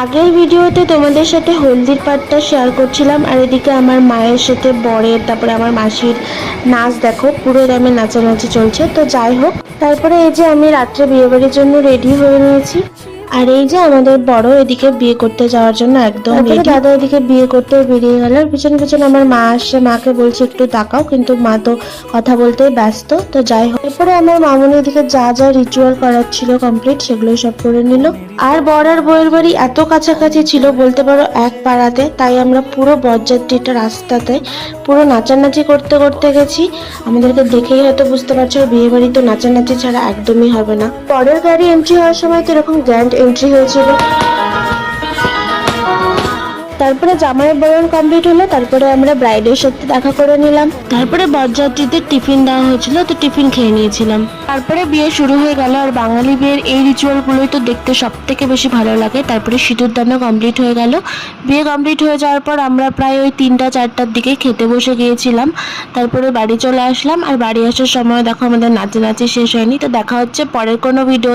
আগের ভিডিওতে তোমাদের সাথে হলদির পাটটা শেয়ার করছিলাম, আর এদিকে আমার মায়ের সাথে বরের, তারপরে আমার মাসির নাচ দেখো, পুরো দমে নাচানাচি চলছে। তো যাই হোক, তারপরে এই যে আমি রাত্রে বিয়েবাড়ির জন্য রেডি হয়ে নিয়েছি। আর এই যে আমাদের বড় এদিকে বিয়ে করতে যাওয়ার জন্য একদম রেডি। দাদা এদিকে বিয়ে করতে বেরিয়ে গেল, আর পিছনে পিছনে আমার মা আসছে। মাকে বলছে একটু তাকাও, কিন্তু মা তো কথা বলতে ব্যস্ত। তো যাই হোক, এরপরে আমার মামুনি এদিকে যা যা রিচুয়াল করার ছিল কমপ্লিট, সেগুলো সব করে নিল। আর বর আর বউয়ের বাড়ি এত কাছাকাছি ছিল, বলতে পারো এক পাড়াতে, তাই আমরা পুরো বরযাত্রীটা রাস্তাতে পুরো নাচানাচি করতে করতে গেছি। আমাদেরকে দেখেই হয়তো বুঝতে পারছো, বিয়ে বাড়ি তো নাচানাচি ছাড়া একদমই হবে না। পরের গাড়ি এন্ট্রি হওয়ার সময় তো এরকম গ্র্যান্ড এন্ট্রি হয়েছিল। তারপরে জামাইয়ের বরণ কমপ্লিট হলো, তারপরে আমরা ব্রাইডের সাথে দেখা করে নিলাম। তারপরে বরযাত্রীদের টিফিন দেওয়া হয়েছিল, তো টিফিন খেয়ে নিয়েছিলাম। তারপরে বিয়ে শুরু হয়ে গেল। আর বাঙালি বিয়ের এই রিচুয়ালগুলোই তো দেখতে সব থেকে বেশি ভালো লাগে। তারপরে সিঁদুর দানও কমপ্লিট হয়ে গেল। বিয়ে কমপ্লিট হয়ে যাওয়ার পর আমরা প্রায় ওই 3টা-4টার দিকে খেতে বসে গিয়েছিলাম। তারপরে বাড়ি চলে আসলাম। আর বাড়ি আসার সময় দেখো আমাদের নাচানাচি শেষ হয়নি। তো দেখা হচ্ছে পরের কোনো ভিডিও।